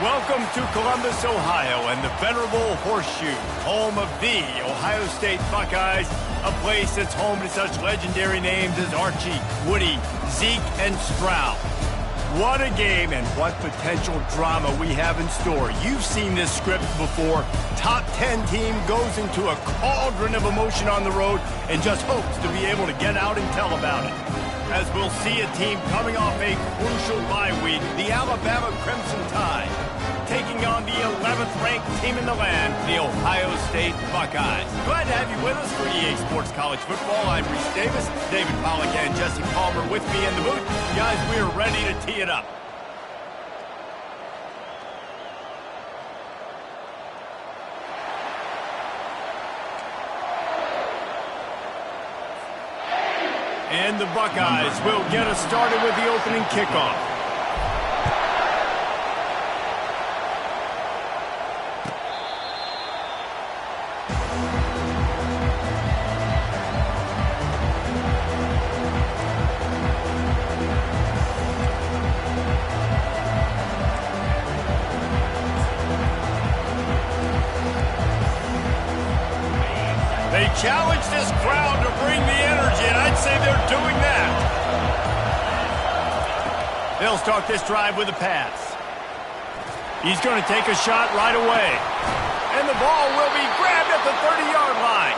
Welcome to Columbus, Ohio, and the venerable Horseshoe, home of the Ohio State Buckeyes, a place that's home to such legendary names as Archie, Woody, Zeke, and Stroud. What a game and what potential drama we have in store. You've seen this script before. Top 10 team goes into a cauldron of emotion on the road and just hopes to be able to get out and tell about it. As we'll see a team coming off a crucial bye week, the Alabama Crimson Tide, taking on the 11th-ranked team in the land, the Ohio State Buckeyes. Glad to have you with us for EA Sports College Football. I'm Reese Davis, David Pollack and Jesse Palmer with me in the booth. Guys, we are ready to tee it up. And the Buckeyes will get us started with the opening kickoff. They challenge this crowd to bring the energy, and I'd say they're doing that. They'll start this drive with a pass. He's going to take a shot right away. And the ball will be grabbed at the 30-yard line.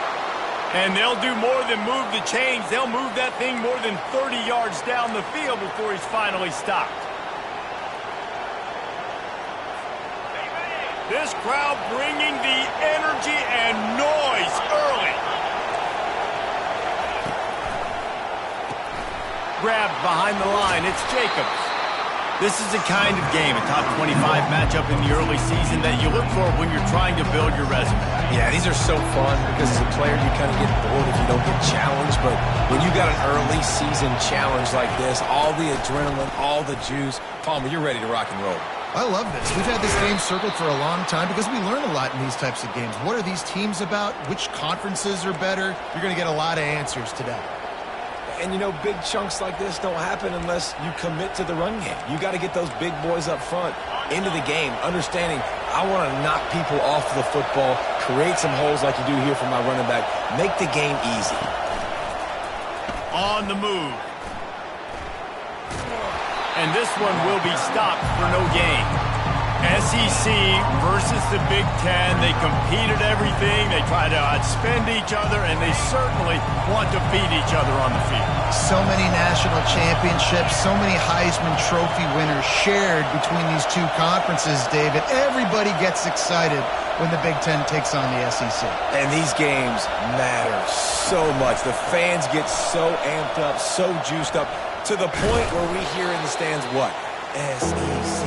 And they'll do more than move the chains. They'll move that thing more than 30 yards down the field before he's finally stopped. This crowd bringing the energy and noise early. Grabbed behind the line, it's Jacobs. This is the kind of game, a top 25 matchup in the early season that you look for when you're trying to build your resume. Yeah, these are so fun because as a player you kind of get bored if you don't get challenged, but when you got an early season challenge like this, all the adrenaline, all the juice, Palmer, you're ready to rock and roll. I love this. We've had this game circled for a long time because we learn a lot in these types of games. What are these teams about? Which conferences are better? You're going to get a lot of answers today. And, you know, big chunks like this don't happen unless you commit to the run game. You got to get those big boys up front into the game, understanding I want to knock people off the football, create some holes like you do here for my running back, make the game easy. On the move. And this one will be stopped for no gain. SEC versus the Big Ten. They compete at everything. They try to outspend each other, and they certainly want to beat each other on the field. So many national championships, so many Heisman Trophy winners shared between these two conferences, David. Everybody gets excited when the Big Ten takes on the SEC. And these games matter so much. The fans get so amped up, so juiced up, to the point where we hear in the stands what? SEC,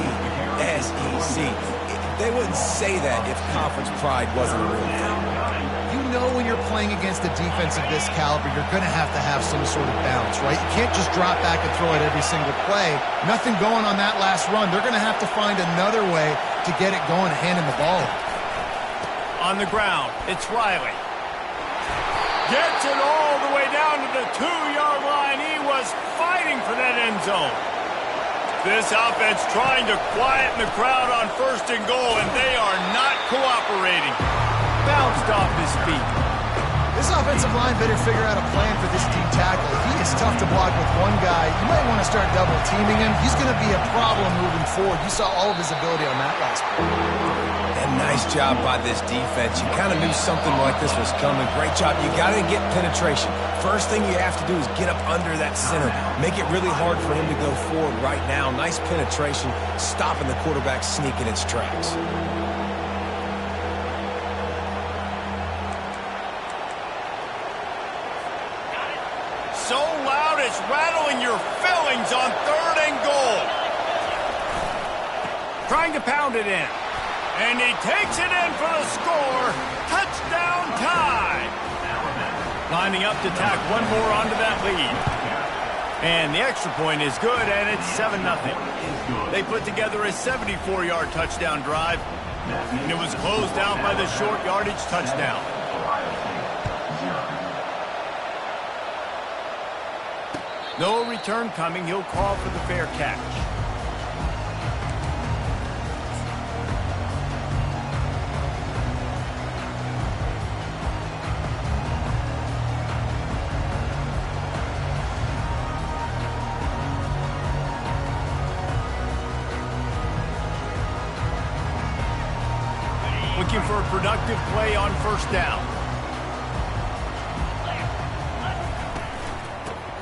SEC. They wouldn't say that if conference pride wasn't a real thing. You know when you're playing against a defense of this caliber, you're going to have some sort of balance, right? You can't just drop back and throw it every single play. Nothing going on that last run. They're going to have to find another way to get it going, handing the ball. On the ground, it's Riley. Gets it all the way down to the 2-yard line. He was fighting for that end zone. This offense trying to quieten the crowd on 1st and goal, and they are not cooperating. Bounced off his feet. This offensive line better figure out a plan for this D tackle. He is tough to block with one guy. You might want to start double teaming him. He's going to be a problem moving forward. You saw all of his ability on that last play. And nice job by this defense. You kind of knew something like this was coming. Great job. You got to get penetration. First thing you have to do is get up under that center. Make it really hard for him to go forward right now. Nice penetration, stopping the quarterback sneaking its tracks. So loud it's rattling your fillings on 3rd and goal. Trying to pound it in. And he takes it in for the score. Touchdown tie. Lining up to tack one more onto that lead. And the extra point is good, and it's 7-0. They put together a 74-yard touchdown drive, and it was closed out by the short yardage touchdown. No return coming. He'll call for the fair catch. productive play on first down.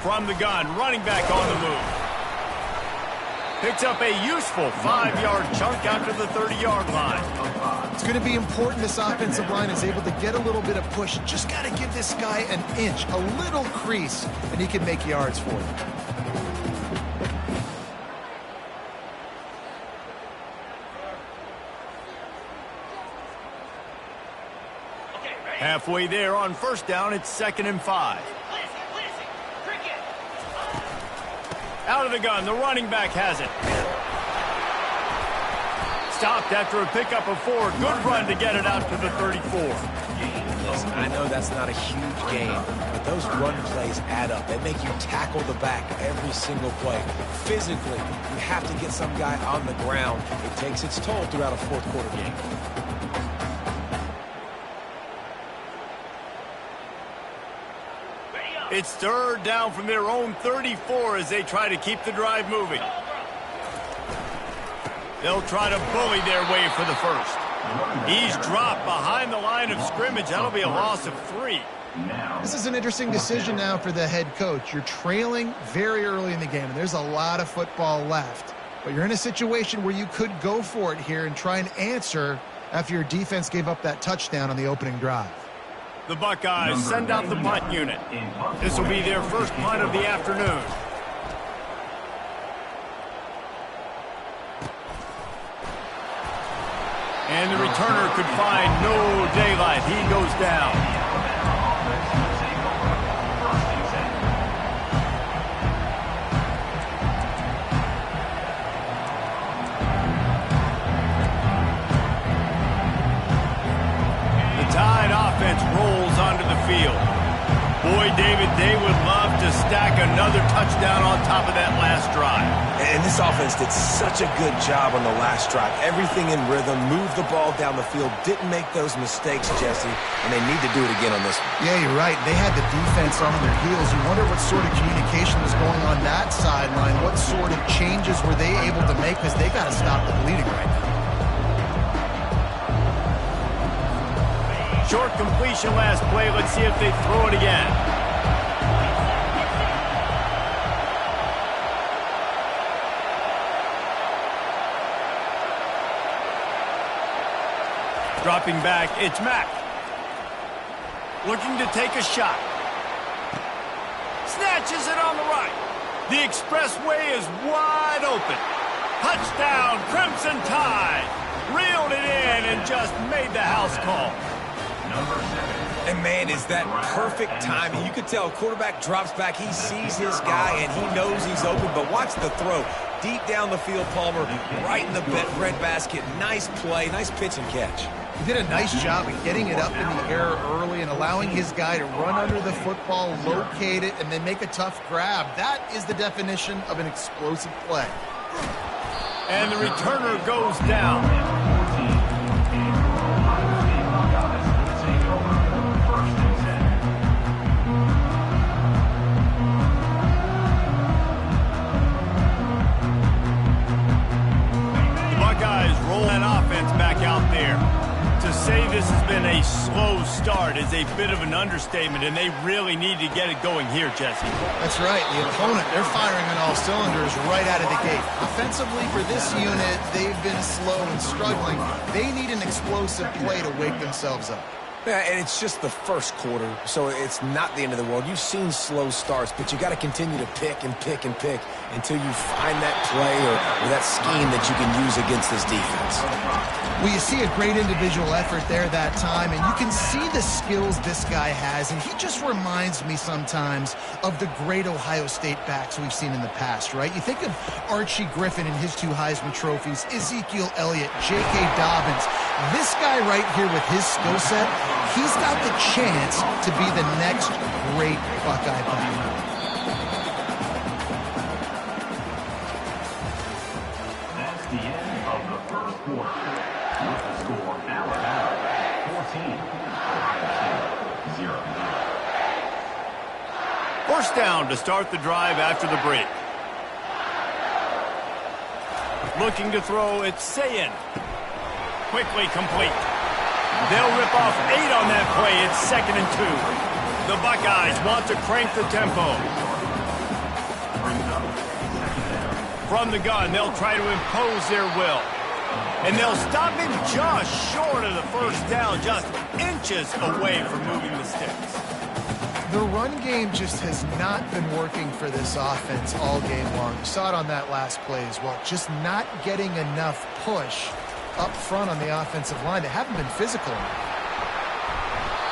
From the gun, running back on the move. Picks up a useful 5-yard chunk out to the 30-yard line. It's going to be important this offensive line is able to get a little bit of push. Just got to give this guy an inch, a little crease, and he can make yards for you. Halfway there on first down, it's 2nd and 5. Out of the gun, the running back has it. Stopped after a pickup of 4. Good run to get it out to the 34. Listen, I know that's not a huge gain, but those run plays add up. They make you tackle the back every single play. Physically, you have to get some guy on the ground. It takes its toll throughout a fourth-quarter game. It's 3rd down from their own 34 as they try to keep the drive moving. They'll try to bully their way for the first. He's dropped behind the line of scrimmage. That'll be a loss of 3. This is an interesting decision now for the head coach. You're trailing very early in the game, and there's a lot of football left. But you're in a situation where you could go for it here and try and answer after your defense gave up that touchdown on the opening drive. The Buckeyes send out the punt unit. This will be their first punt of the afternoon. And the returner could find no daylight. He goes down. Offense rolls onto the field. Boy, David, they would love to stack another touchdown on top of that last drive. And this offense did such a good job on the last drive. Everything in rhythm, moved the ball down the field, didn't make those mistakes, Jesse, and they need to do it again on this one. Yeah, you're right. They had the defense on their heels. You wonder what sort of communication was going on that sideline. What sort of changes were they able to make, because they got to stop the bleeding right now. Short completion last play. Let's see if they throw it again. Dropping back, it's Mack. Looking to take a shot. Snatches it on the right. The expressway is wide open. Touchdown, Crimson Tide. Reeled it in and just made the house call. And, man, is that perfect timing. You could tell quarterback drops back. He sees his guy, and he knows he's open. But watch the throw. Deep down the field, Palmer, right in the breadbasket. Nice play, nice pitch and catch. He did a nice job of getting it up in the air early and allowing his guy to run under the football, locate it, and then make a tough grab. That is the definition of an explosive play. And the returner goes down. Back out there. To say this has been a slow start is a bit of an understatement, and they really need to get it going here, Jesse. That's right. The opponent, they're firing on all cylinders right out of the gate. Offensively, for this unit, they've been slow and struggling. They need an explosive play to wake themselves up. Yeah, and it's just the first quarter, so it's not the end of the world. You've seen slow starts, but you got to continue to pick and pick and pick until you find that play or that scheme that you can use against this defense. Well, you see a great individual effort there that time, and you can see the skills this guy has, and he just reminds me sometimes of the great Ohio State backs we've seen in the past, right? You think of Archie Griffin and his 2 Heisman trophies, Ezekiel Elliott, J.K. Dobbins. This guy right here with his skill set, he's got the chance to be the next great Buckeye back. That's the end of the first quarter. With the score, Alabama 14, Ohio State 0. First down to start the drive after the break. Looking to throw, it's Sayin. Quickly complete. They'll rip off 8 on that play. It's 2nd and 2. The Buckeyes want to crank the tempo. From the gun, they'll try to impose their will. And they'll stop him just short of the first down, just inches away from moving the sticks. The run game just has not been working for this offense all game long. You saw it on that last play as well. Just not getting enough push up front on the offensive line. They haven't been physical enough.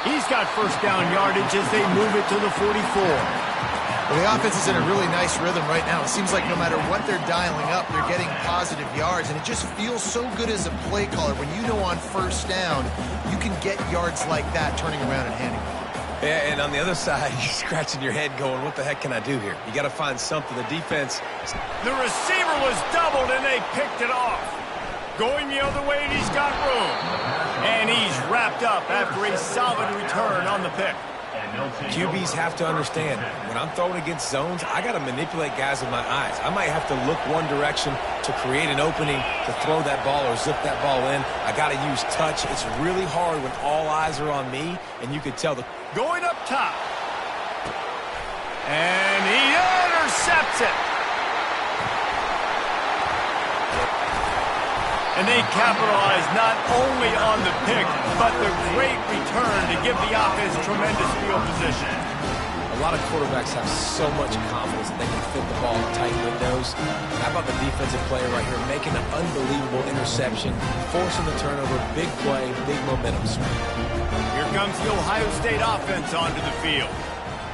He's got first down yardage as they move it to the 44. Well, the offense is in a really nice rhythm right now. It seems like no matter what they're dialing up, they're getting positive yards, and it just feels so good as a play caller when you know on first down you can get yards like that turning around and handing it. Yeah, and on the other side, you're scratching your head going, what the heck can I do here? You got to find something. The defense... The receiver was doubled, and they picked it off. Going the other way, and he's got room. And he's wrapped up after a solid return on the pick. QBs have to understand, when I'm throwing against zones, I got to manipulate guys with my eyes. I might have to look one direction to create an opening to throw that ball or zip that ball in. I got to use touch. It's really hard when all eyes are on me, and you could tell the... Going up top. And he intercepts it. And they capitalize not only on the pick, but the great return to give the offense tremendous field position. A lot of quarterbacks have so much confidence that they can fit the ball in tight windows. How about the defensive player right here making an unbelievable interception, forcing the turnover, big play, big momentum swing. Here comes the Ohio State offense onto the field.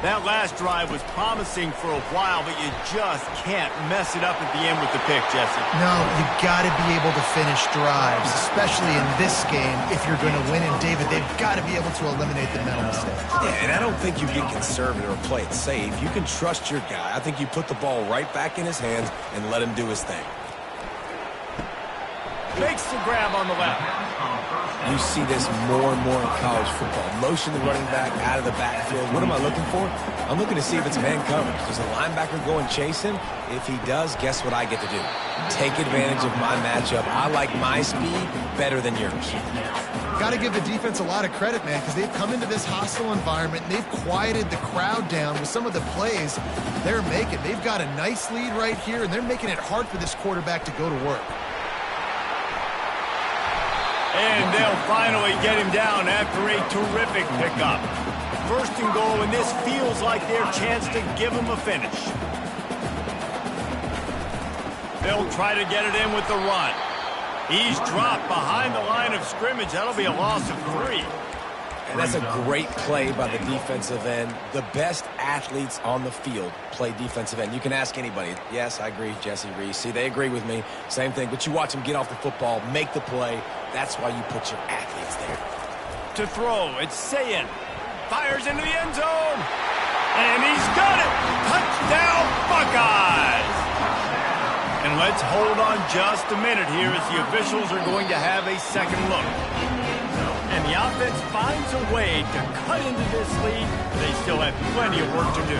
That last drive was promising for a while, but you just can't mess it up at the end with the pick, Jesse. No, you got to be able to finish drives, especially in this game. If you're going to win, and David, they've got to be able to eliminate the mental mistakes. Yeah, and I don't think you get conservative or play it safe. You can trust your guy. I think you put the ball right back in his hands and let him do his thing. Makes the grab on the left. You see this more and more in college football. Motion the running back out of the backfield. What am I looking for? I'm looking to see if it's man coverage. Does the linebacker go and chase him? If he does, guess what I get to do? Take advantage of my matchup. I like my speed better than yours. Got to give the defense a lot of credit, man, because they've come into this hostile environment and they've quieted the crowd down with some of the plays they're making. They've got a nice lead right here, and they're making it hard for this quarterback to go to work. And they'll finally get him down after a terrific pickup. First and goal, and this feels like their chance to give him a finish. They'll try to get it in with the run. He's dropped behind the line of scrimmage. That'll be a loss of 3. And that's a great play by the defensive end. The best athletes on the field play defensive end. You can ask anybody. Yes, I agree, Jesse Reese. See, they agree with me. Same thing. But you watch them get off the football, make the play. That's why you put your athletes there. To throw, it's Sayin. Fires into the end zone. And he's got it. Touchdown, Buckeyes. And let's hold on just a minute here as the officials are going to have a second look. And the offense finds a way to cut into this lead. They still have plenty of work to do.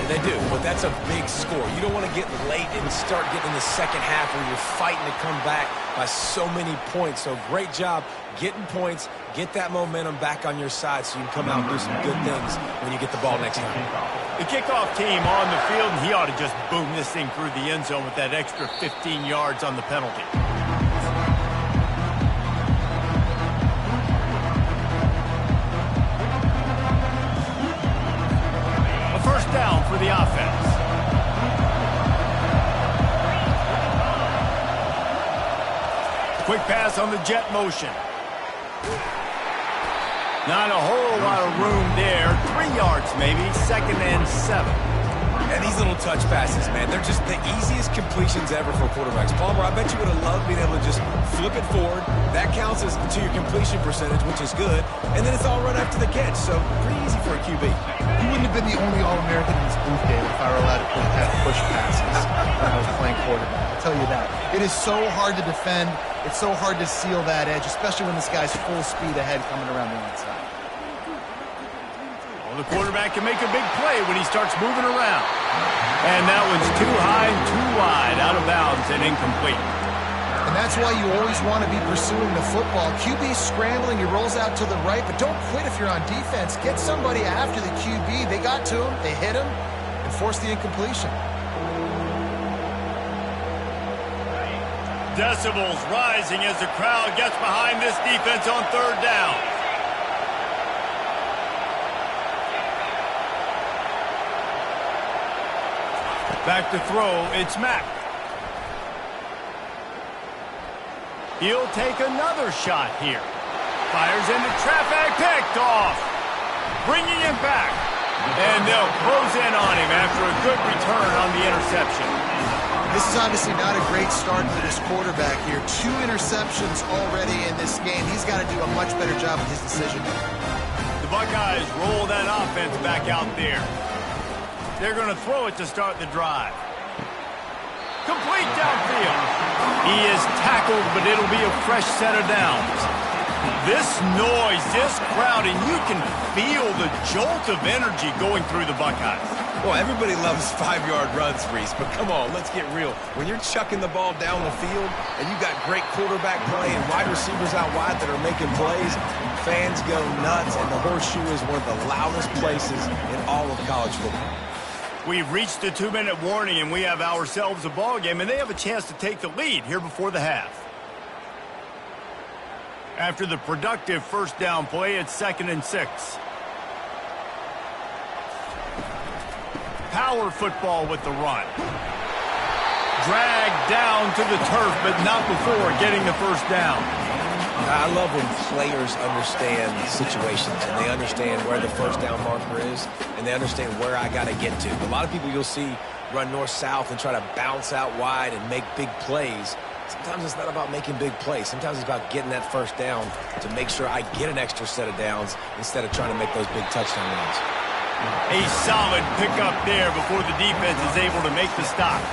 They do, but that's a big score. You don't want to get late and start getting in the second half where you're fighting to come back by so many points. So great job getting points, get that momentum back on your side so you can come out and do some good things when you get the ball next time. The kickoff team on the field, and he ought to just boom this thing through the end zone with that extra 15 yards on the penalty. First down for the offense. Quick pass on the jet motion. Not a whole lot of room there. 3 yards maybe, 2nd and 7. And these little touch passes, man, they're just the easiest completions ever for quarterbacks. Palmer, I bet you would have loved being able to just flip it forward. That counts as to your completion percentage, which is good. And then it's all right after the catch, so pretty easy for a QB. You wouldn't have been the only All-American in this booth, David, if I were allowed to have push passes when I was playing quarterback. I'll tell you that. It is so hard to defend. It's so hard to seal that edge, especially when this guy's full speed ahead coming around the outside. Well, the quarterback can make a big play when he starts moving around. And that one's too high and too wide, out of bounds and incomplete. And And that's why you always want to be pursuing the football. QB's scrambling, he rolls out to the right, but don't quit if you're on defense. Get somebody after the QB. They got to him, they hit him, and forced the incompletion. Decibels rising as the crowd gets behind this defense on third down. Back to throw, it's Mack. He'll take another shot here. Fires into traffic, picked off. Bringing him back. And they'll close in on him after a good return on the interception. This is obviously not a great start for this quarterback here. 2 interceptions already in this game. He's got to do a much better job with his decision. The Buckeyes roll that offense back out there. They're going to throw it to start the drive. Complete downfield. He is tackled, but it'll be a fresh set of downs. This noise, this crowd, and you can feel the jolt of energy going through the Buckeyes. Well, everybody loves 5-yard runs, Reese, but come on, let's get real. When you're chucking the ball down the field and you got great quarterback play and wide receivers out wide that are making plays, fans go nuts, and the Horseshoe is one of the loudest places in all of college football. We've reached the 2-minute warning, and we have ourselves a ball game, and they have a chance to take the lead here before the half. After the productive first down play, it's 2nd and 6. Power football with the run. Dragged down to the turf, but not before getting the first down. I love when players understand situations and they understand where the first down marker is and they understand where I got to get to. A lot of people you'll see run north-south and try to bounce out wide and make big plays. Sometimes it's not about making big plays. Sometimes it's about getting that first down to make sure I get an extra set of downs instead of trying to make those big touchdown runs. A solid pickup there before the defense is able to make the stop.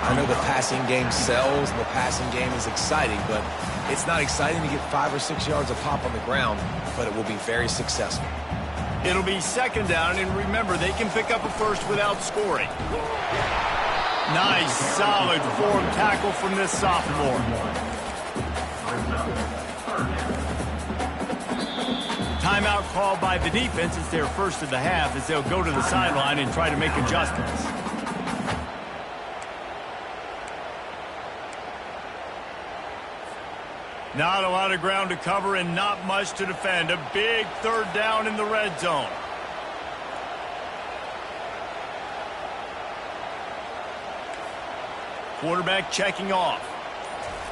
I know the passing game sells and the passing game is exciting, but it's not exciting to get 5 or 6 yards of pop on the ground, but it will be very successful. It'll be 2nd down, and remember, they can pick up a first without scoring. Nice, solid form tackle from this sophomore. Timeout called by the defense. It's their first of the half as they'll go to the sideline and try to make adjustments. Not a lot of ground to cover and not much to defend. A big 3rd down in the red zone. Quarterback checking off.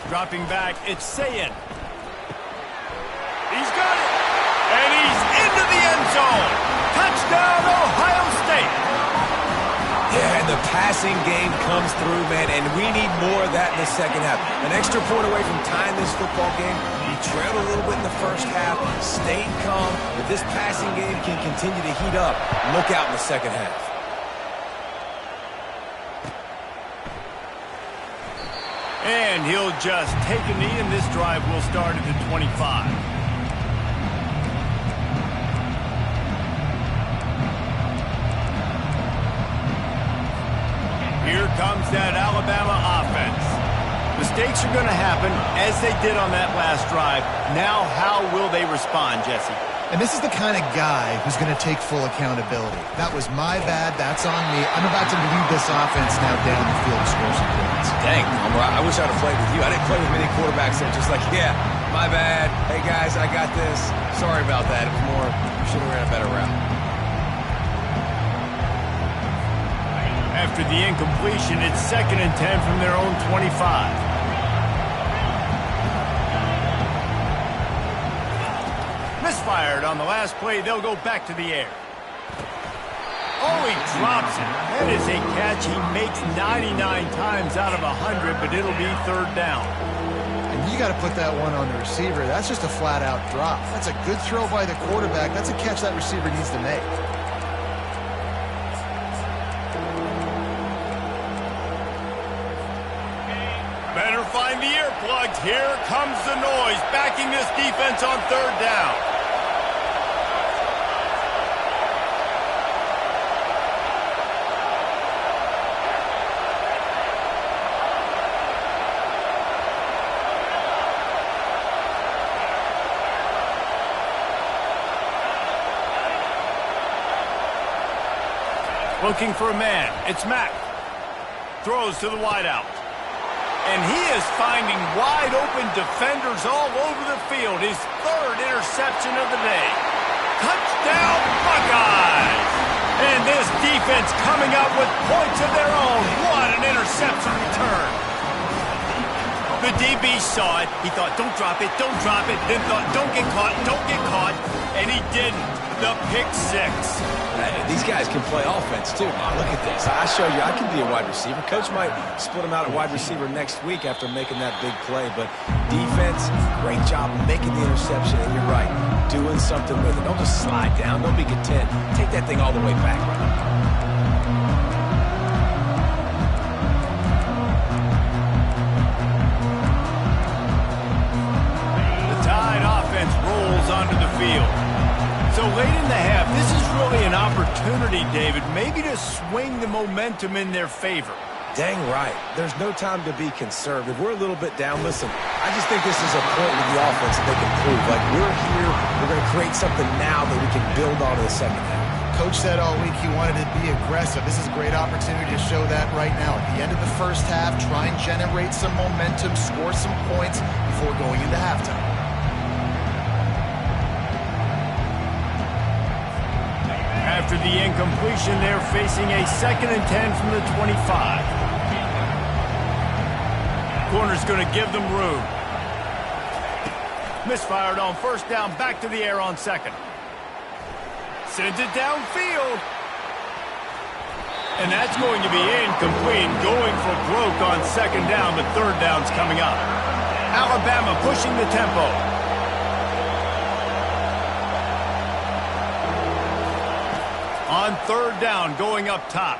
Dropping back, it's Sayin. He's got it! And he's into the end zone! Touchdown, Ohio State! Yeah, and the passing game comes through, man, and we need more of that in the second half. An extra point away from tying this football game. We trailed a little bit in the first half, stayed calm. If this passing game can continue to heat up, look out in the second half. And he'll just take a knee, and this drive will start at the 25. Here comes that Alabama offense. Mistakes are going to happen, as they did on that last drive. Now, how will they respond, Jesse? And this is the kind of guy who's going to take full accountability. That was my bad. That's on me. I'm about to lead this offense now down the field to score some points. Dang, I wish I'd have played with you. I didn't play with many quarterbacks that are just like, yeah, my bad. Hey, guys, I got this. Sorry about that. It was more, should have ran a better route. After the incompletion, it's 2nd and 10 from their own 25. Misfired on the last play. They'll go back to the air. Oh, he drops it. That is a catch he makes 99 times out of 100, but it'll be 3rd down. And you got to put that one on the receiver. That's just a flat-out drop. That's a good throw by the quarterback. That's a catch that receiver needs to make. Better find the earplugs. Here comes the noise, backing this defense on 3rd down. Looking for a man. It's Mack. Throws to the wideout. And he is finding wide-open defenders all over the field. His third interception of the day. Touchdown, Buckeyes! And this defense coming up with points of their own. What an interception return. The DB saw it. He thought, don't drop it, don't drop it. Then thought, don't get caught, don't get caught. And he didn't. The pick six. These guys can play offense, too. Look at this. I show you, I can be a wide receiver. Coach might split him out at wide receiver next week after making that big play. But defense, great job making the interception. And you're right, doing something with it. Don't just slide down. Don't be content. Take that thing all the way back. The Tide offense rolls onto the field. So late in the half, this is really an opportunity, David, maybe to swing the momentum in their favor. Dang right. There's no time to be conservative. We're a little bit down. Listen, I just think this is a point with the offense that they can prove. Like, we're here, we're going to create something now that we can build on in the second half. Coach said all week he wanted to be aggressive. This is a great opportunity to show that right now. At the end of the first half, try and generate some momentum, score some points before going into halftime. After the incompletion, they're facing a 2nd and 10 from the 25. Corner's going to give them room. Misfired on first down, back to the air on second. Sends it downfield. And that's going to be incomplete, going for broke on second down, but third down's coming up. Alabama pushing the tempo. On third down, going up top.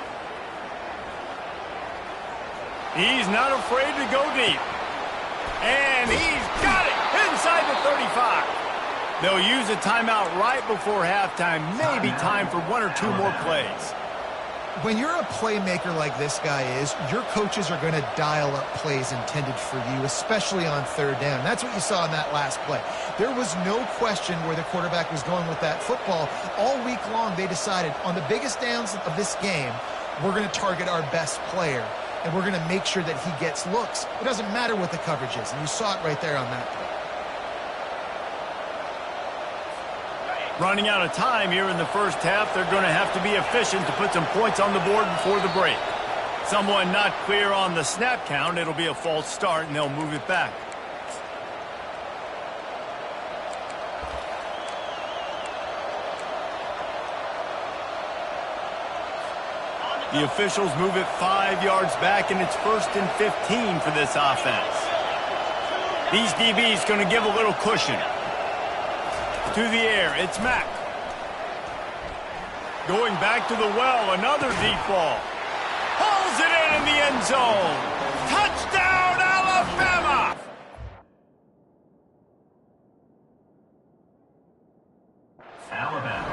He's not afraid to go deep. And he's got it inside the 35. They'll use a timeout right before halftime. Maybe time for 1 or 2 more plays. When you're a playmaker like this guy is, your coaches are going to dial up plays intended for you, especially on third down. That's what you saw in that last play. There was no question where the quarterback was going with that football. All week long, they decided on the biggest downs of this game, we're going to target our best player, and we're going to make sure that he gets looks. It doesn't matter what the coverage is, and you saw it right there on that play. Running out of time here in the first half, they're going to have to be efficient to put some points on the board before the break. Someone not clear on the snap count, it'll be a false start, and they'll move it back. The officials move it 5 yards back, and it's 1st and 15 for this offense. These DBs going to give a little cushion. To the air, it's Mack. Going back to the well, another deep ball. Hauls it in the end zone. Touchdown, Alabama! Alabama.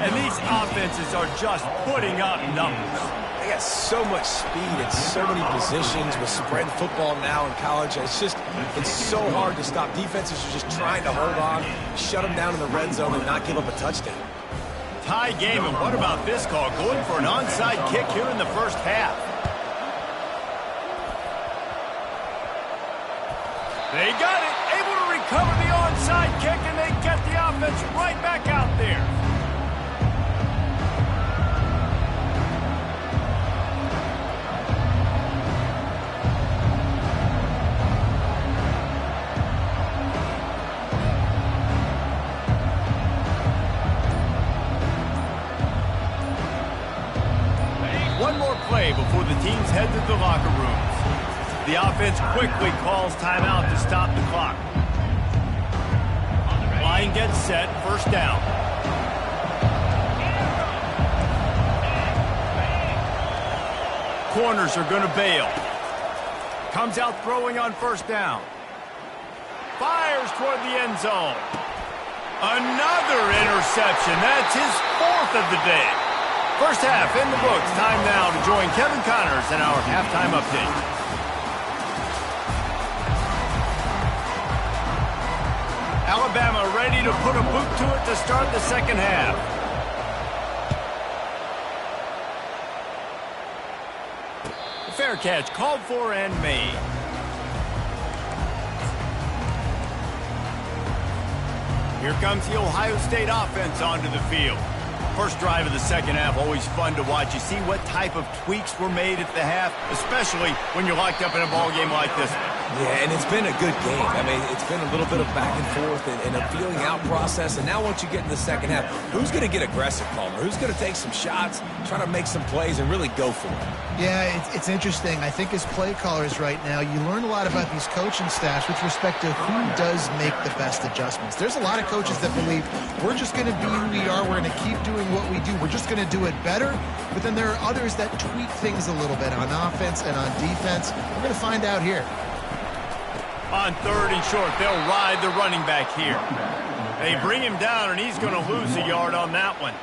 And these offenses are just putting up numbers. They got so much speed in so many positions with spread football now in college. It's so hard to stop. Defenses are just trying to hold on, shut them down in the red zone, and not give up a touchdown. Tie game, and what about this call? Going for an onside kick here in the first half. They got it, able to recover the onside kick, and they get the offense right back out there. One more play before the teams head to the locker rooms. The offense quickly calls timeout to stop the clock. Line gets set, first down. Corners are going to bail. Comes out throwing on first down. Fires toward the end zone. Another interception. That's his 4th of the day. First half in the books. Time now to join Kevin Connors in our halftime update. Alabama ready to put a boot to it to start the second half. A fair catch called for and made. Here comes the Ohio State offense onto the field. First drive of the second half, always fun to watch. You see what type of tweaks were made at the half, especially when you're locked up in a ball game like this one. Yeah, and it's been a good game. I mean, it's been a little bit of back and forth and a feeling out process. And now once you get in the second half, who's going to get aggressive, Palmer? Who's going to take some shots, try to make some plays, and really go for it? Yeah, it's interesting. I think as play callers right now, you learn a lot about these coaching staffs with respect to who does make the best adjustments. There's a lot of coaches that believe we're just going to be who we are. We're going to keep doing what we do. We're just going to do it better. But then there are others that tweak things a little bit on offense and on defense. We're going to find out here. On third and short, they'll ride the running back here. They bring him down, and he's going to lose a yard on that one.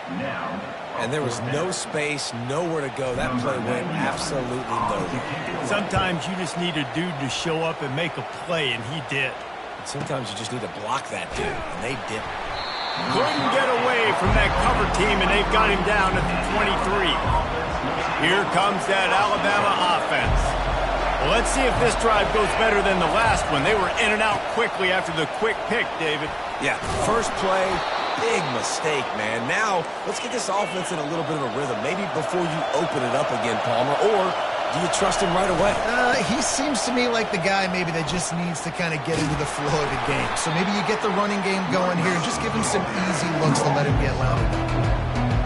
And there was no space, nowhere to go. That play went absolutely nowhere. Sometimes you just need a dude to show up and make a play, and he did. And sometimes you just need to block that dude, and they did. Couldn't get away from that cover team, and they've got him down at the 23. Here comes that Alabama offense. Well, let's see if this drive goes better than the last one. They were in and out quickly after the quick pick, David. Yeah, first play, big mistake, man. Now, let's get this offense in a little bit of a rhythm. Maybe before you open it up again, Palmer, or do you trust him right away? He seems to me like the guy maybe that just needs to kind of get into the flow of the game. So maybe you get the running game going here and just give him some easy looks to let him get loaded.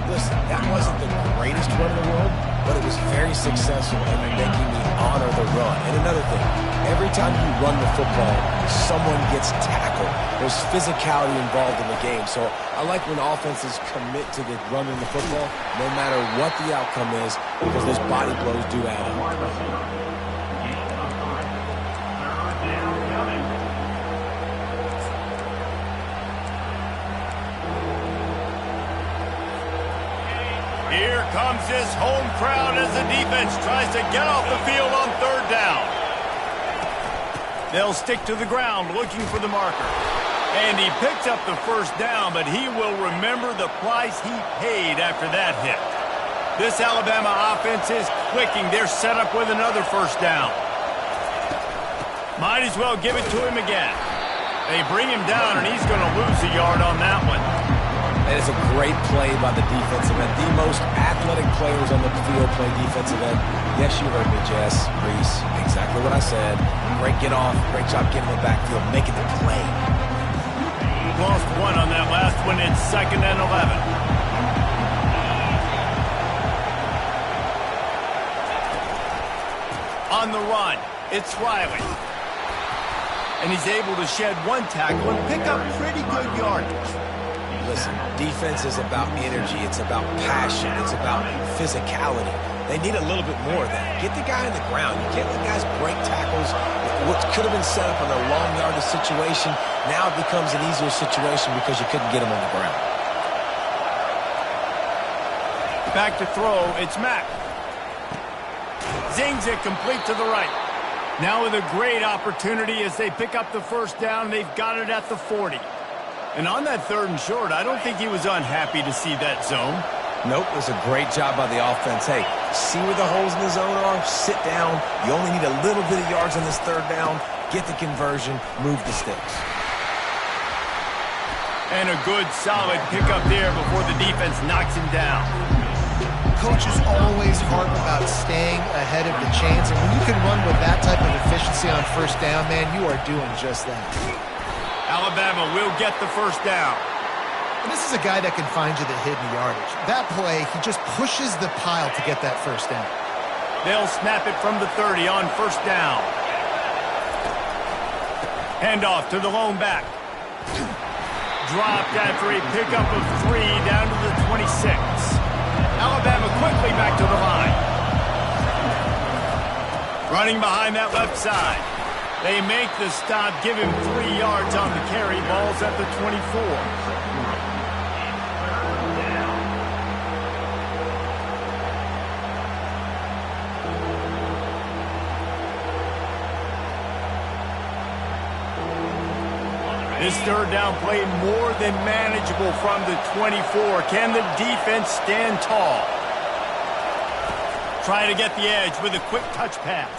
Listen, that wasn't the greatest run in the world, but it was very successful in making me honor the run. And another thing, every time you run the football, someone gets tackled. There's physicality involved in the game. So I like when offenses commit to the running the football, no matter what the outcome is, because those body blows do add up. Here comes this home crowd as the defense tries to get off the field on third down. They'll stick to the ground looking for the marker. And he picks up the first down, but he will remember the price he paid after that hit. This Alabama offense is clicking. They're set up with another first down. Might as well give it to him again. They bring him down, and he's going to lose a yard on that one. That is a great play by the defensive end. The most athletic players on the field play defensive end. Yes, you heard me, Jess, Reese. Exactly what I said. Great get off. Great job getting the backfield, making the play. Lost one on that last one. It's 2nd and 11. On the run, it's Riley. And he's able to shed one tackle and pick up pretty good yardage. Listen, defense is about energy. It's about passion. It's about physicality. They need a little bit more of that. Get the guy on the ground. You can't let guys break tackles. What could have been set up in a long yardage situation, now it becomes an easier situation because you couldn't get him on the ground. Back to throw, it's Mack. Zings it complete to the right. Now with a great opportunity as they pick up the first down, they've got it at the 40. And on that 3rd and short, I don't think he was unhappy to see that zone. Nope, it was a great job by the offense. Hey, see where the holes in the zone are? Sit down. You only need a little bit of yards on this 3rd down. Get the conversion. Move the sticks. And a good, solid pickup there before the defense knocks him down. Coaches always harp about staying ahead of the chains, and when you can run with that type of efficiency on first down, man, you are doing just that. Alabama will get the first down. And this is a guy that can find you the hidden yardage. That play, he just pushes the pile to get that first down. They'll snap it from the 30 on first down. Handoff to the lone back. Dropped after a pickup of 3 down to the 26. Alabama quickly back to the line. Running behind that left side. They make the stop, give him 3 yards on the carry. Ball's at the 24. This 3rd down play more than manageable from the 24. Can the defense stand tall? Trying to get the edge with a quick touch pass.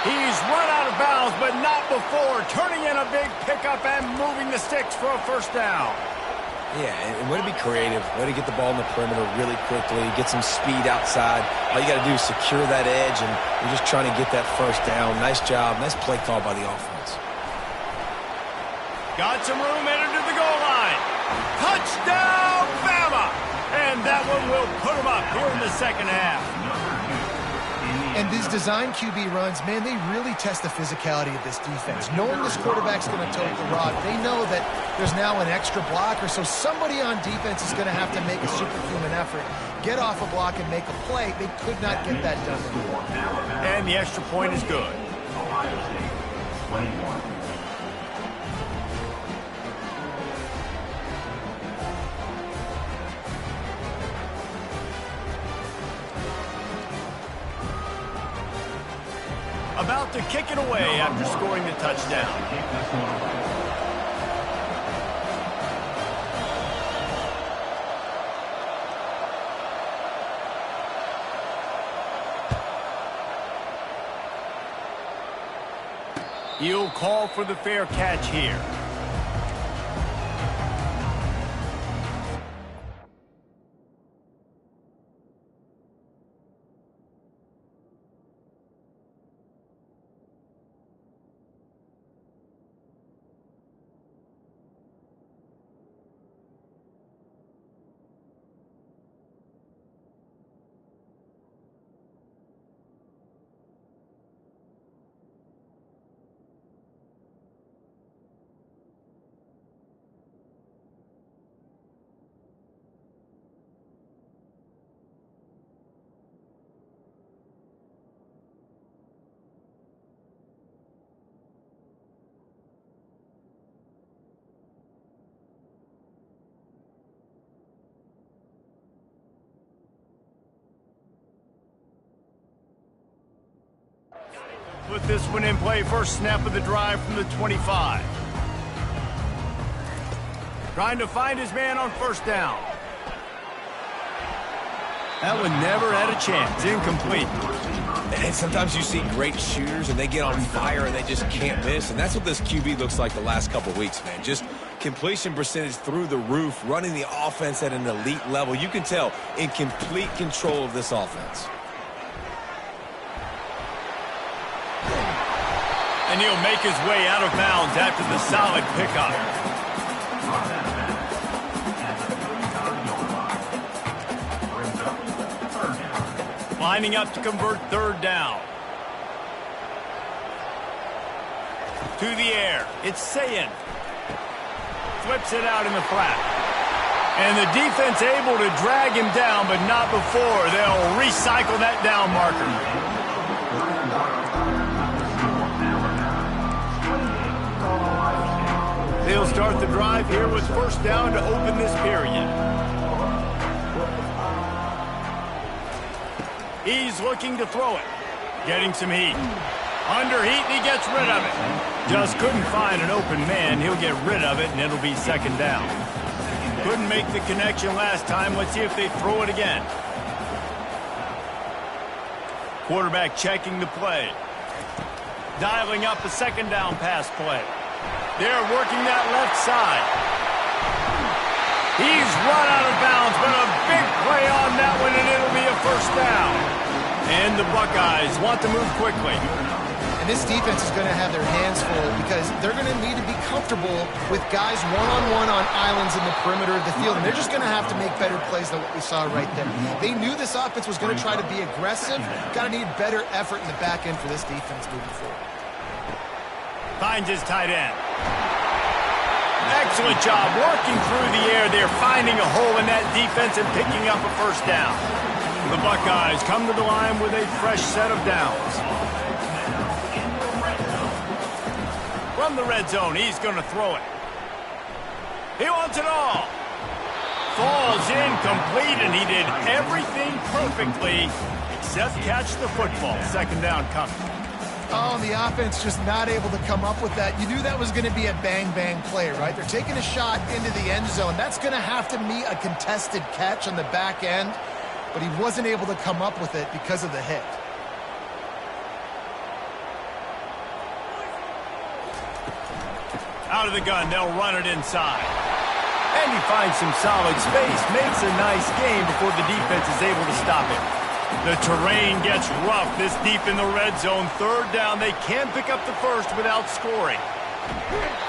He's run out of bounds, but not before turning in a big pickup and moving the sticks for a first down. Yeah, and way to be creative, way to get the ball in the perimeter really quickly, get some speed outside. All you got to do is secure that edge, and you're just trying to get that first down. Nice job, nice play call by the offense. Got some room, entered to the goal line. Touchdown, Bama! And that one will put him up here in the second half. And these design QB runs, man, they really test the physicality of this defense. Knowing this quarterback's going to tote the rock, they know that there's now an extra blocker, so somebody on defense is going to have to make a superhuman effort, get off a block and make a play. They could not get that done. And the extra point is good. Ohio State, 21. About to kick it away after scoring the touchdown. He'll call for the fair catch here. Put this one in play, first snap of the drive from the 25. Trying to find his man on first down. That one never had a chance, incomplete. And sometimes you see great shooters and they get on fire and they just can't miss. And that's what this QB looks like the last couple weeks, man. Just completion percentage through the roof, running the offense at an elite level. You can tell in complete control of this offense. And he'll make his way out of bounds after the solid pickup. Lining up to convert third down. To the air. It's Sayin. Flips it out in the flat. And the defense able to drag him down, but not before. They'll recycle that down marker. They'll start the drive here with first down to open this period. He's looking to throw it. Getting some heat. Under heat, and he gets rid of it. Just couldn't find an open man. He'll get rid of it, and it'll be second down. Couldn't make the connection last time. Let's see if they throw it again. Quarterback checking the play. Dialing up a second down pass play. They're working that left side. He's run out of bounds, but a big play on that one, and it'll be a first down. And the Buckeyes want to move quickly. And this defense is going to have their hands full because they're going to need to be comfortable with guys one-on-one on islands in the perimeter of the field. And they're just going to have to make better plays than what we saw right there. They knew this offense was going to try to be aggressive. Got to need better effort in the back end for this defense moving forward. Finds his tight end. Excellent job working through the air. They're finding a hole in that defense and picking up a first down. The Buckeyes come to the line with a fresh set of downs. From the red zone, he's going to throw it. He wants it all. Falls incomplete, and he did everything perfectly except catch the football. Second down coming. Oh, the offense just not able to come up with that. You knew that was going to be a bang-bang play, right? They're taking a shot into the end zone. That's going to have to be a contested catch on the back end. but he wasn't able to come up with it because of the hit. Out of the gun, they'll run it inside. And he finds some solid space, makes a nice game before the defense is able to stop him. The terrain gets rough this deep in the red zone. Third down, they can't pick up the first without scoring.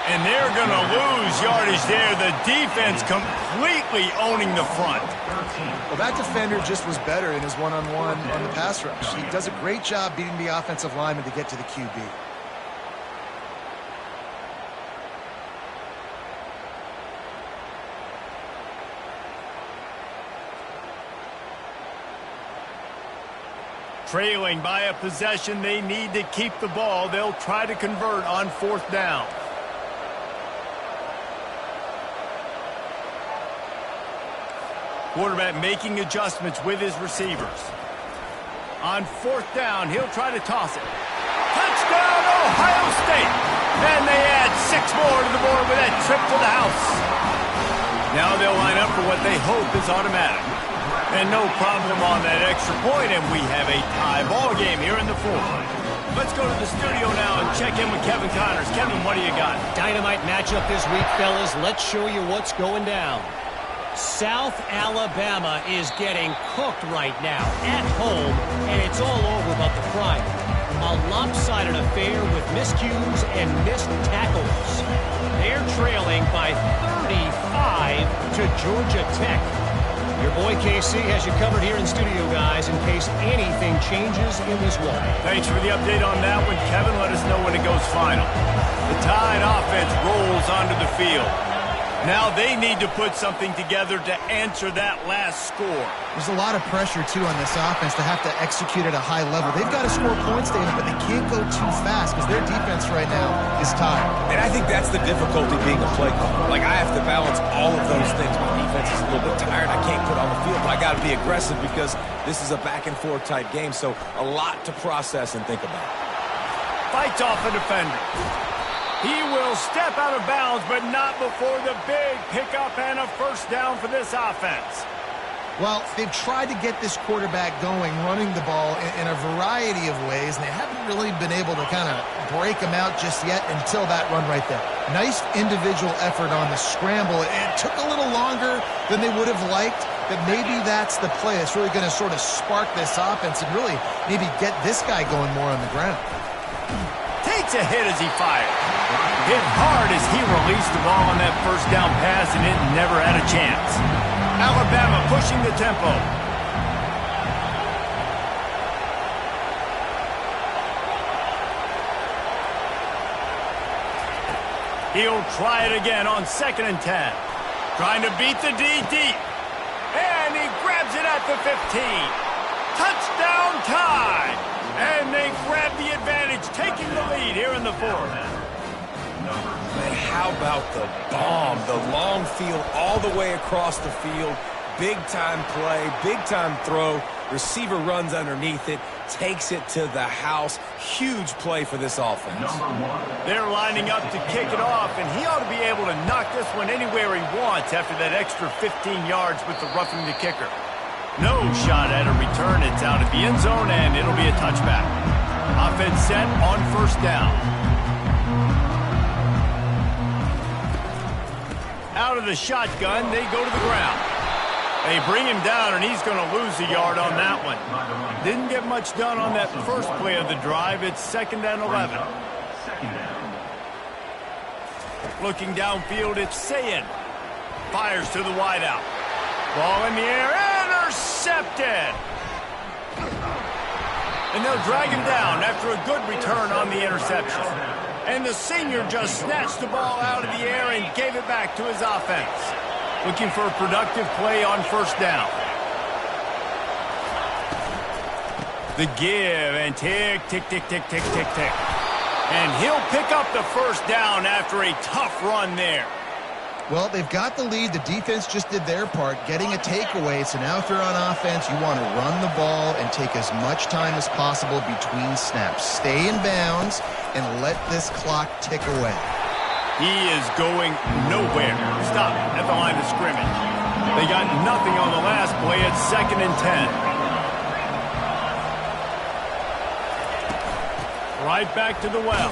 And they're going to lose yardage there. The defense completely owning the front. Well, that defender just was better in his one-on-one on the pass rush. He does a great job beating the offensive lineman to get to the QB. Trailing by a possession, they need to keep the ball. They'll try to convert on fourth down. Quarterback making adjustments with his receivers. On fourth down, he'll try to toss it. Touchdown, Ohio State! And they add 6 more to the board with that trip to the house. Now they'll line up for what they hope is automatic. And no problem on that extra point, and we have a tie ball game here in the fourth. Let's go to the studio now and check in with Kevin Connors. Kevin, what do you got? Dynamite matchup this week, fellas. Let's show you what's going down. South Alabama is getting cooked right now at home, and it's all over but the pride. A lopsided affair with miscues and missed tackles. They're trailing by 35 to Georgia Tech. Your boy KC has you covered here in studio, guys, in case anything changes in this one. Thanks for the update on that one, Kevin. Let us know when it goes final. The Tide offense rolls onto the field. Now they need to put something together to answer that last score. There's a lot of pressure, too, on this offense to have to execute at a high level. They've got to score points, David, but they can't go too fast because their defense right now is tired. And I think that's the difficulty being a play caller. Like, I have to balance all of those things. My defense is a little bit tired. I can't put on the field, but I got to be aggressive because this is a back-and-forth type game, so a lot to process and think about. Fights off a defender. He will step out of bounds, but not before the big pickup and a first down for this offense. Well, they've tried to get this quarterback going, running the ball in a variety of ways, and they haven't really been able to kind of break him out just yet until that run right there. Nice individual effort on the scramble. It took a little longer than they would have liked, but maybe that's the play. It's really going to sort of spark this offense and really maybe get this guy going more on the ground. Takes a hit as he fired. Hit hard as he released the ball on that first down pass, and it never had a chance. Alabama pushing the tempo. He'll try it again on 2nd and 10. Trying to beat the D deep. And he grabs it at the 15. Touchdown Tide! And they grab the advantage, taking the lead here in the fourth. Man, how about the bomb? The long field all the way across the field. Big-time play, big-time throw. Receiver runs underneath it, takes it to the house. Huge play for this offense. They're lining up to kick it off, and he ought to be able to knock this one anywhere he wants after that extra 15 yards with the roughing the kicker. No shot at a return. It's out of the end zone, and it'll be a touchback. Offense set on first down. Out of the shotgun, they go to the ground. They bring him down, and he's going to lose a yard on that one. Didn't get much done on that first play of the drive. It's 2nd and 11. Looking downfield, it's Sayin. Fires to the wideout. Ball in the air, intercepted. And they'll drag him down after a good return on the interception. And the senior just snatched the ball out of the air and gave it back to his offense. Looking for a productive play on first down. The give and tick, tick, tick, tick, tick, tick, tick. And he'll pick up the first down after a tough run there. Well, they've got the lead. The defense just did their part, getting a takeaway. So now if you're on offense, you want to run the ball and take as much time as possible between snaps. Stay in bounds and let this clock tick away. He is going nowhere. Stop at the line of scrimmage. They got nothing on the last play at 2nd and 10. Right back to the well.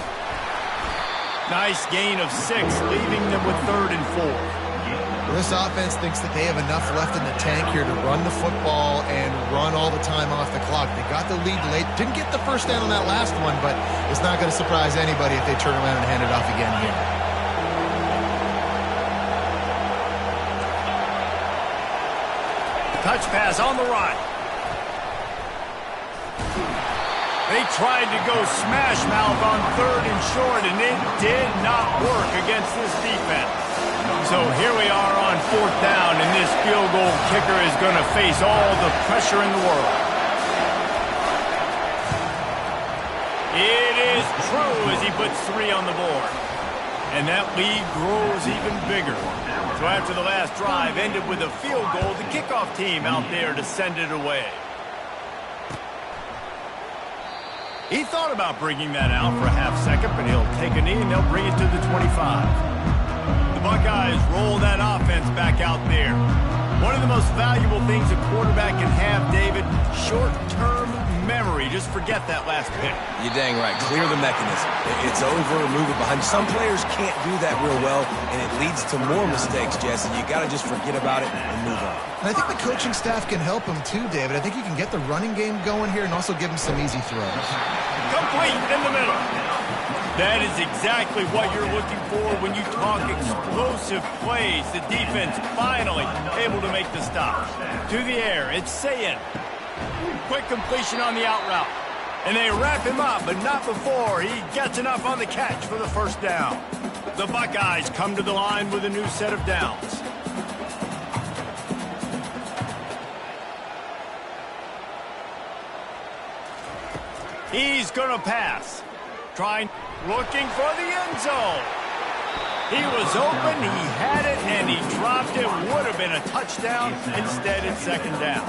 Nice gain of 6, leaving them with 3rd and 4. Well, this offense thinks that they have enough left in the tank here to run the football and run all the time off the clock. They got the lead late. Didn't get the first down on that last one, but it's not going to surprise anybody if they turn around and hand it off again here. Touch pass on the right. They tried to go smash mouth on 3rd and short, and it did not work against this defense. So here we are on 4th down, and this field goal kicker is going to face all the pressure in the world. It is true as he puts 3 on the board. And that lead grows even bigger. So after the last drive ended with a field goal, the kickoff team out there to send it away. He thought about bringing that out for a half second, but he'll take a knee and they'll bring it to the 25. The Buckeyes roll that offense back out there. One of the most valuable things a quarterback can have, David, short-term memory. Just forget that last pick. You're dang right. Clear the mechanism. It's over. Move it behind you. Some players can't do that real well, and it leads to more mistakes, Jesse. You got to just forget about it and move on. And I think the coaching staff can help him too, David. I think you can get the running game going here and also give him some easy throws. Complete in the middle. That is exactly what you're looking for when you talk explosive plays. The defense finally able to make the stop. To the air, it's Sayin. Quick completion on the out route. And they wrap him up, but not before he gets enough on the catch for the first down. The Buckeyes come to the line with a new set of downs. He's going to pass. Looking for the end zone. He was open, he had it, and he dropped it. Would have been a touchdown. Instead, it's 2nd down.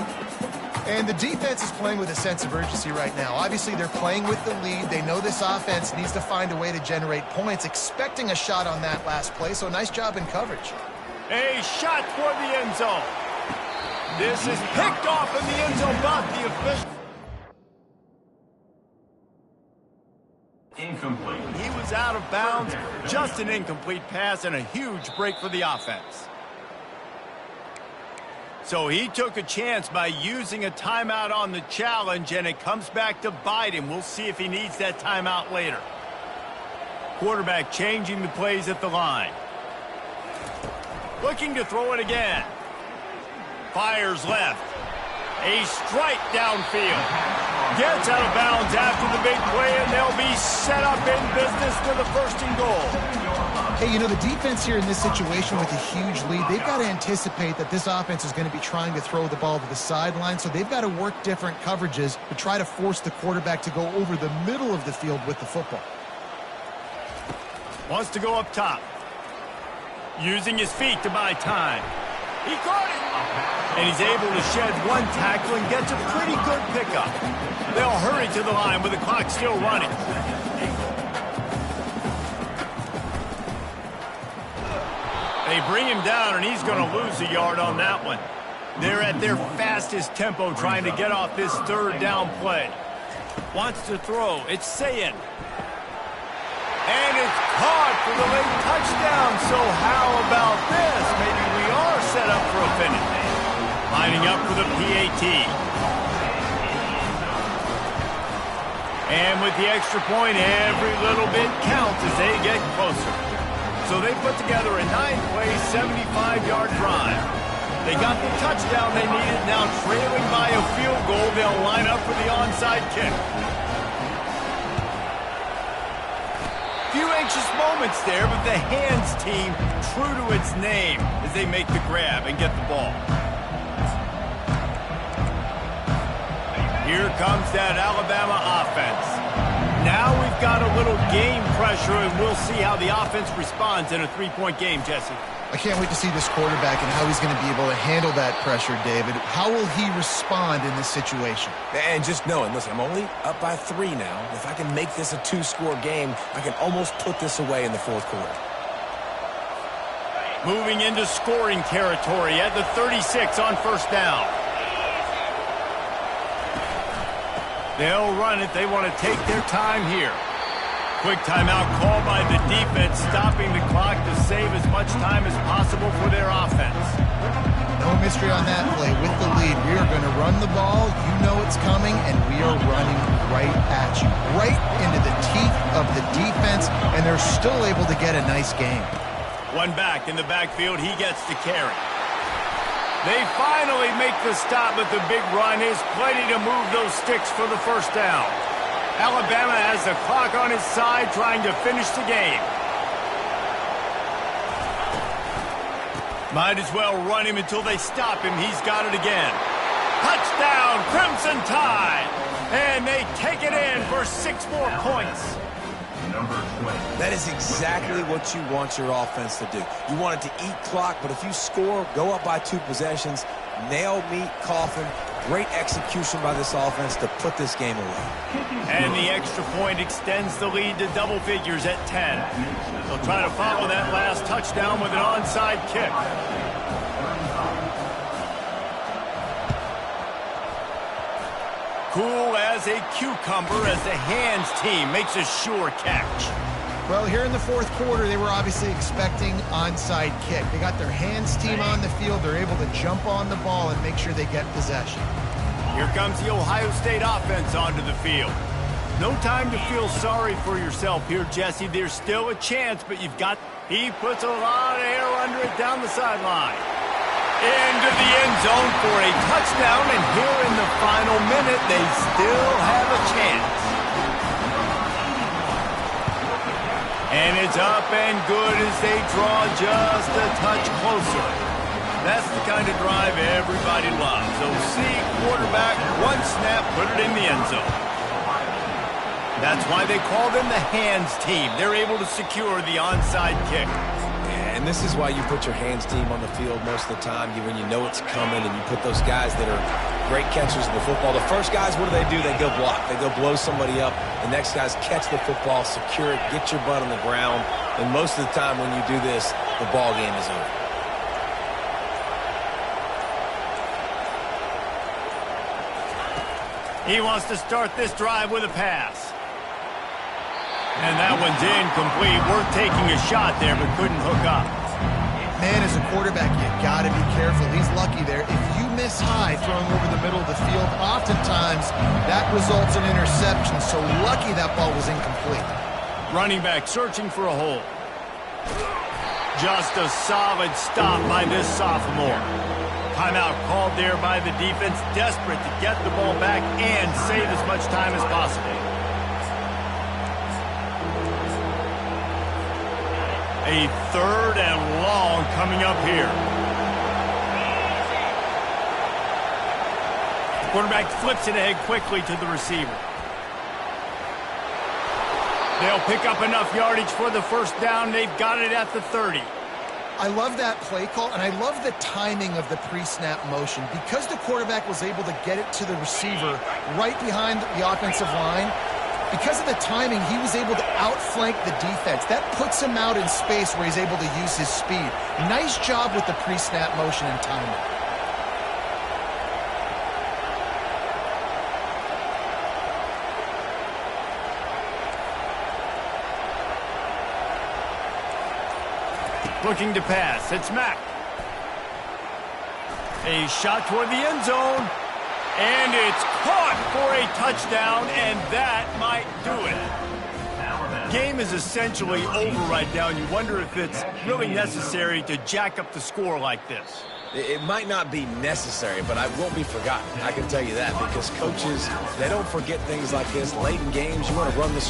And the defense is playing with a sense of urgency right now. Obviously, they're playing with the lead. They know this offense needs to find a way to generate points, expecting a shot on that last play, so nice job in coverage. A shot for the end zone. This is picked off in the end zone, but the official. Incomplete. He was out of bounds. Just an incomplete pass and a huge break for the offense. So he took a chance by using a timeout on the challenge, and it comes back to bite him. We'll see if he needs that timeout later. Quarterback changing the plays at the line. Looking to throw it again. Fires left. A strike downfield. Gets out of bounds after the big play, and they'll be set up in business with a 1st and goal. Hey, you know, the defense here in this situation with a huge lead, they've got to anticipate that this offense is going to be trying to throw the ball to the sideline, so they've got to work different coverages to try to force the quarterback to go over the middle of the field with the football. Wants to go up top. Using his feet to buy time. He caught it. And he's able to shed one tackle and gets a pretty good pickup. They'll hurry to the line with the clock still running. They bring him down, and he's going to lose a yard on that one. They're at their fastest tempo trying to get off this 3rd down play. Wants to throw. It's Sayin. And it's caught for the late touchdown. So how about this? Maybe we are set up for a finish. Lining up for the PAT. And with the extra point, every little bit counts as they get closer. So they put together a 9-play, 75-yard drive. They got the touchdown they needed. Now trailing by a field goal, they'll line up for the onside kick. Few anxious moments there, but the hands team true to its name as they make the grab and get the ball. Here comes that Alabama offense. Now we've got a little game pressure, and we'll see how the offense responds in a 3-point game, Jesse. I can't wait to see this quarterback and how he's going to be able to handle that pressure, David. How will he respond in this situation? And just knowing, listen, I'm only up by 3 now. If I can make this a 2-score game, I can almost put this away in the 4th quarter. Moving into scoring territory at the 36 on first down. They'll run it. They want to take their time here. Quick timeout call by the defense, stopping the clock to save as much time as possible for their offense. No mystery on that play. With the lead, we are going to run the ball. You know it's coming, and we are running right at you, right into the teeth of the defense, and they're still able to get a nice game. One back in the backfield. He gets the carry. They finally make the stop, but the big run is plenty to move those sticks for the first down. Alabama has the clock on his side, trying to finish the game. Might as well run him until they stop him. He's got it again. Touchdown, Crimson Tide! And they take it in for 6 more points. That is exactly what you want your offense to do. You want it to eat clock, but if you score, go up by 2 possessions, nail, meet, coffin. Great execution by this offense to put this game away. And the extra point extends the lead to double figures at 10. They'll try to follow that last touchdown with an onside kick. Cool as a cucumber as the hands team makes a sure catch. Well, here in the fourth quarter, they were obviously expecting onside kick. They got their hands team on the field. They're able to jump on the ball and make sure they get possession. Here comes the Ohio State offense onto the field. No time to feel sorry for yourself here, Jesse. There's still a chance, but you've got... He puts a lot of air under it down the sideline. Into the end zone for a touchdown, and here in the final minute, they still have a chance. And it's up and good as they draw just a touch closer. That's the kind of drive everybody loves. OC quarterback, one snap, put it in the end zone. That's why they call them the hands team. They're able to secure the onside kick. And this is why you put your hands team on the field most of the time, when you know it's coming, and you put those guys that are great catchers of the football. The first guys, what do? They go block. They go blow somebody up. The next guys catch the football, secure it, get your butt on the ground. And most of the time when you do this, the ball game is over. He wants to start this drive with a pass. And that one's incomplete. Worth taking a shot there, but couldn't hook up. Man, as a quarterback, you got to be careful. He's lucky there. If you miss high throwing over the middle of the field, oftentimes that results in interception. So lucky that ball was incomplete. Running back searching for a hole. Just a solid stop by this sophomore. Timeout called there by the defense, desperate to get the ball back and save as much time as possible. A 3rd and long coming up here. Quarterback flips it ahead quickly to the receiver. They'll pick up enough yardage for the first down. They've got it at the 30. I love that play call, and I love the timing of the pre-snap motion. Because the quarterback was able to get it to the receiver right behind the offensive line, because of the timing, he was able to outflank the defense. That puts him out in space where he's able to use his speed. Nice job with the pre-snap motion and timing. Looking to pass. It's Mack. A shot toward the end zone. And it's caught for a touchdown, and that might do it. Game is essentially over right now, and you wonder if it's really necessary to jack up the score like this. It might not be necessary, but it won't be forgotten. I can tell you that, because coaches, they don't forget things like this. Late in games, you want to run the